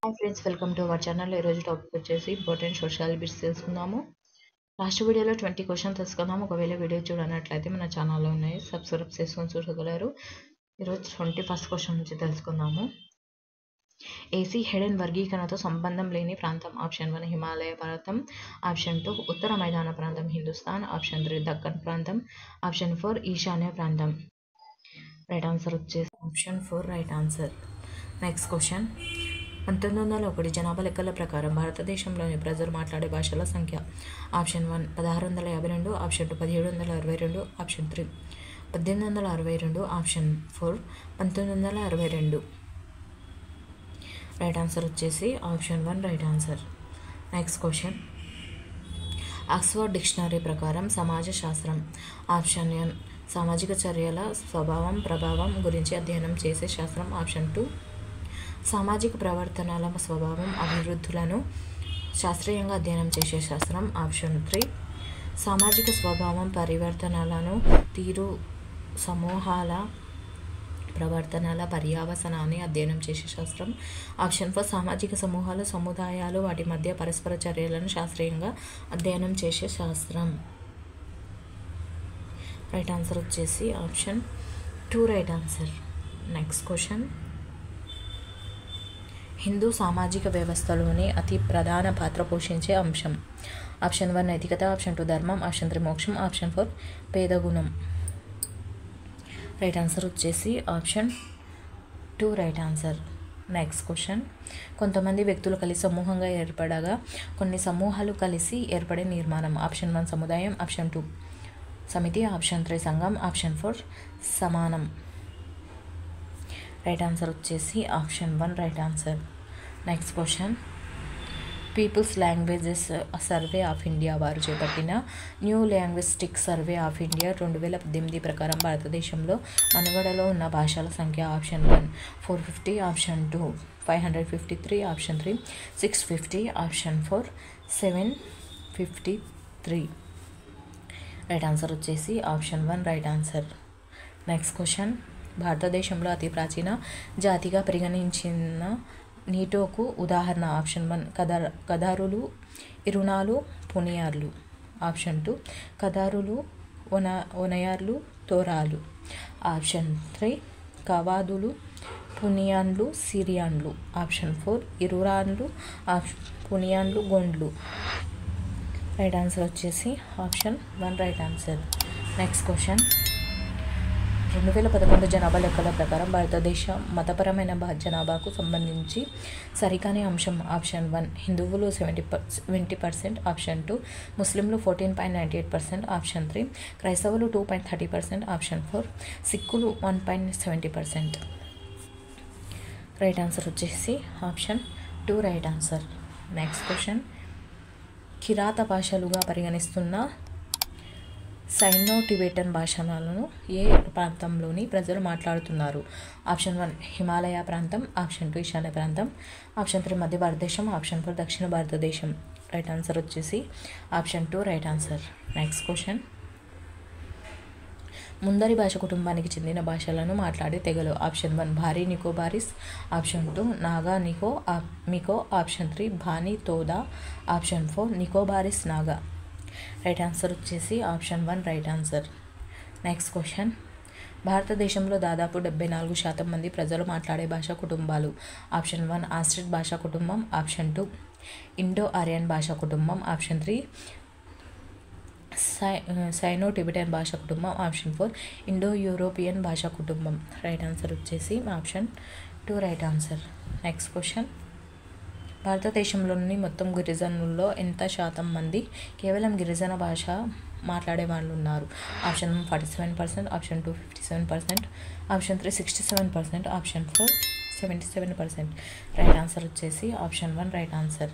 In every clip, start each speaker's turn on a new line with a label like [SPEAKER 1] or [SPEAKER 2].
[SPEAKER 1] Hi friends, welcome to our channel. ఈరోజు topic వచ్చేసి important social bits తెలుసుకుందాము. Last వీడియోలో 20 క్వశ్చన్స్ తెలుసుకుందాము. ఒకవేళ వీడియో చూడనట్లయితే మన ఛానల్లో ఉన్నాయి, సబ్స్క్రైబ్ చేసుకొని చూడగలరు. ఈరోజు 21st క్వశ్చన్ నుంచి తెలుసుకుందాము. ఏసీ హెడెన్ వర్గీకరణతో సంబంధం లేని ప్రాంతం. ఆప్షన్ 1 హిమాలయ పర్వతం, ఆప్షన్ 2 ఉత్తర మైదాన ప్రాంతం హిందుస్థాన్, ఆప్షన్ 3 దక్కన్ ప్రాంతం, ఆప్షన్ 4 ఈశాన్య ప్రాంతం. రైట్ ఆన్సర్ వచ్చేసి option 4 right answer. Next question. 1901 జనాభా లెక్కల ప్రకారం భారతదేశంలోని ప్రజలు మాట్లాడే భాషల సంఖ్య. Option 1 1652, option 2 1762, option 3 1862, option 4 1962. Right answer వచ్చేసి option 1 right answer. Next question. Oxford dictionary ప్రకారం సమాజ శాస్త్రం. ఆప్షన్ 1 సామాజిక చర్యల స్వభావం ప్రభావం గురించి అధ్యయనం చేసే శాస్త్రం, ఆప్షన్ 2 సామాజిక ప్రవర్తనల స్వభావం అభివృద్ధులను శాస్త్రీయంగా అధ్యయనం చేసే శాస్త్రం, ఆప్షన్ 3 సామాజిక స్వభావం పరివర్తనలను తీరు సమూహాల ప్రవర్తనల పర్యావసనాన్ని అధ్యయనం చేసే శాస్త్రం, ఆప్షన్ 4 సామాజిక సమూహాలు సముదాయాలు వాటి మధ్య పరస్పర చర్యలను శాస్త్రీయంగా అధ్యయనం చేసే శాస్త్రం. రైట్ ఆన్సర్ వచ్చేసి option 2 right answer. Next question. Hindu సామాజిక వ్యవస్థలోని అతి ప్రధాన పాత్ర పోషించే అంశం. ఆప్షన్ 1 నైతికత, ఆప్షన్ 2 ధర్మం, ఆప్షన్ 3 మోక్షం, ఆప్షన్ 4 పేదగుణం. రైట్ ఆన్సర్ వచ్చేసి option 2 right answer. Next question. కొంతమంది వ్యక్తులు కలిసి సమూహంగా ఏర్పడగా కొన్ని సమూహాలు కలిసి ఏర్పడే నిర్మాణం. ఆప్షన్ 1 సముదాయం, ఆప్షన్ 2 సమితి, ఆప్షన్ 3 సంఘం, ఆప్షన్ 4 సమానం. రైట్ ఆన్సర్ వచ్చేసి option 1 right answer. Next question. People's languages survey of India వారు చేపట్టిన new linguistic survey of India 2018 ప్రకారం భారతదేశంలో మనుగడలో ఉన్న భాషల సంఖ్య. Option 1 450, option 2 553, option 3 650, option 4 753. Right answer వచ్చేసి option 1 right answer. Next question. భారతదేశంలో అతి ప్రాచీన జాతిగా పరిగణించిన నీటోకు ఉదాహరణ. ఆప్షన్ 1 కదారులు, ఇరునాలు, పునియార్లు, ఆప్షన్ 2 కదారులు, ఒనయార్లు, తోరాలు, ఆప్షన్ 3 కవాదులు, పునియాన్లు, సిరియాన్లు, ఆప్షన్ 4 ఇరురాన్లు, పునియాన్లు, గొండ్లు. రైట్ ఆన్సర్ వచ్చేసి option 1 right answer. Next question. 2011 జనాభా లెక్కల ప్రకారం భారతదేశ మతపరమైన జనాభాకు సంబంధించి సరికాని అంశం. ఆప్షన్ 1 హిందువులు 70%, ఆప్షన్ 2 ముస్లింలు 14.98%, ఆప్షన్ 3 క్రైస్తవులు 2.30%, ఆప్షన్ 4 సిక్కులు 1.70%. రైట్ ఆన్సర్ వచ్చేసి option 2 right answer. Next question. కిరాత భాషలుగా పరిగణిస్తున్న సైనో టిబెటన్ భాషలను ఏ ప్రాంతంలోని ప్రజలు మాట్లాడుతున్నారు. ఆప్షన్ 1 హిమాలయ ప్రాంతం, ఆప్షన్ 2 ఈశాన్య ప్రాంతం, ఆప్షన్ 3 మధ్య భారతదేశం, ఆప్షన్ 4 దక్షిణ భారతదేశం. రైట్ ఆన్సర్ వచ్చేసి option 2 right answer. Next question. ముందరి భాష కుటుంబానికి చెందిన భాషలను మాట్లాడే తెగలు. ఆప్షన్ 1 భారీ నికోబారిస్, ఆప్షన్ 2 నాగా మికో, ఆప్షన్ 3 భానీ Toda, option 4 Nicobarese Naga. Right answer వచ్చేసి option 1 right answer. Next question. భారతదేశంలో దాదాపు 74% మంది ప్రజలు మాట్లాడే భాషా కుటుంబాలు. ఆప్షన్ 1 ఆస్ట్రిక్ భాషా కుటుంబం, ఆప్షన్ 2 ఇండో ఆరియన్ భాషా కుటుంబం, ఆప్షన్ 3 సైనో టిబెటన్ భాషా కుటుంబం, ఆప్షన్ 4 ఇండో యూరోపియన్ భాషా కుటుంబం. రైట్ ఆన్సర్ వచ్చేసి option 2 right answer. Next question. భారతదేశంలోని మొత్తం గిరిజనుల్లో ఎంత శాతం మంది కేవలం గిరిజన భాష మాట్లాడే వాళ్ళు ఉన్నారు. Option 1 47%, option 2 57%, option 3 67%, option 4 77%. Right answer వచ్చేసి option 1 right answer.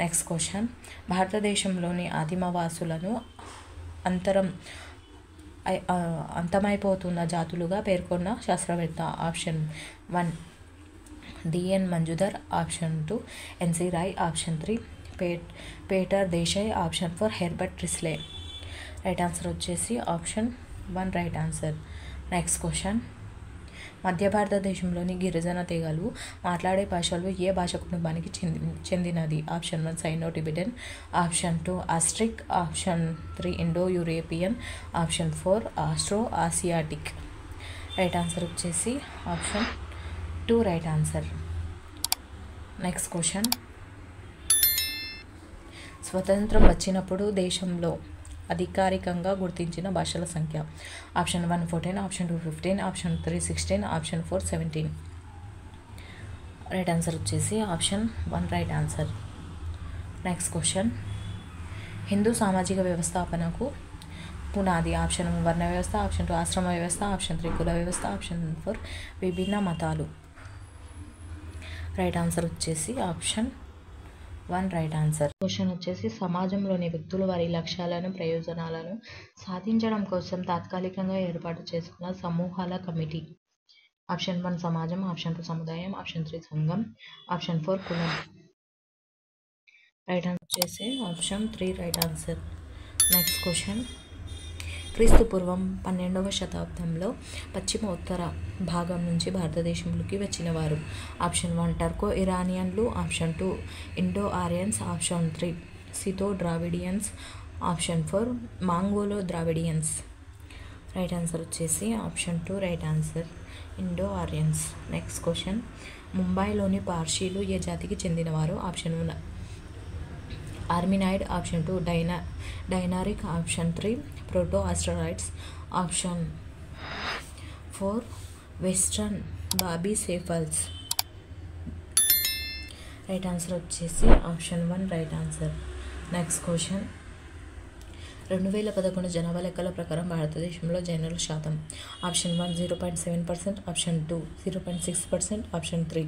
[SPEAKER 1] Next question. భారతదేశంలోని ఆదిమవాసులను అంతమైపోతున్న జాతులుగా పేర్కొన్న శాస్త్రవేత్త. Option 1 D N Majumdar, option 2 N C Roy, option 3 పేటర్ Desai, option 4 Herbert Risley. Right answer వచ్చేసి option 1 right answer. Next question. మధ్య భారతదేశంలోని గిరిజన తెగలు మాట్లాడే భాషలు ఏ భాష కుటుంబానికి చెందినది? Option 1 Sino Tibetan, option 2 Austric, option 3 Indo European, option 4 Austro Asiatic. Right answer వచ్చేసి option 2 right answer. Next question. స్వతంత్రం వచ్చినప్పుడు దేశంలో అధికారికంగా గుర్తించిన భాషల సంఖ్య. Option 1 14, option 2 15, option 3 16, option 4 17. Right answer వచ్చేసి option 1 right answer. Next question. Hindu సామాజిక వ్యవస్థాపనకు పునాది. ఆప్షన్ 1 వర్ణ వ్యవస్థ, ఆప్షన్ 2 ఆశ్రమ వ్యవస్థ, ఆప్షన్ 3 కుల వ్యవస్థ, ఆప్షన్ 4 విభిన్న మతాలు. రైట్ ఆన్సర్ వచ్చేసి ఆప్షన్ 1 రైట్ ఆన్సర్. క్వశ్చన్ వచ్చేసి సమాజంలోని వ్యక్తులు వారి లక్ష్యాలను ప్రయోజనాలను సాధించడం కోసం తాత్కాలికంగా ఏర్పాటు చేసుకున్న సమూహాల కమిటీ. ఆప్షన్ 1 సమాజం, ఆప్షన్ 2 సముదాయం, ఆప్షన్ 3 సంఘం, ఆప్షన్ 4 కులం. రైట్ ఆన్సర్ వచ్చేసి option 3 right answer. Next question. క్రీస్తు పూర్వం 12వ శతాబ్దంలో పశ్చిమ ఉత్తర భాగం నుంచి భారతదేశంలోకి వచ్చిన వారు. ఆప్షన్ 1 టర్కో ఇరానియన్లు, option 2 Indo Aryans, option 3 Scytho Dravidians, option 4 Mongolo Dravidians. Right answer వచ్చేసి option 2 right answer, Indo Aryans. Next question. ముంబైలోని పార్షీలు ఏ జాతికి చెందినవారు? Option 1 Armenoid, option 2 Dinaric, option 3 Proto Australoids, option 4 western brachycephals. Right answer వచ్చేసి option 1 right answer. Next question. 2011 జనాభా లెక్కల ప్రకారం భారతదేశంలో జైనుల శాతం. Option 1 0.7%, option 2 0.6%, option 3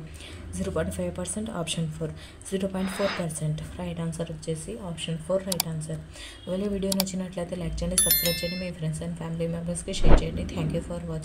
[SPEAKER 1] 0.5%, option 4 0.4%. Right answer వచ్చేసి ఆప్షన్ 4 రైట్ ఆన్సర్. ఒకవేళ వీడియో నచ్చినట్లయితే లైక్ చేయండి, సబ్స్క్రైబ్ చేయండి, మీ ఫ్రెండ్స్ అండ్ ఫ్యామిలీ మెంబర్స్కి షేర్ చేయండి. Thank you for watching.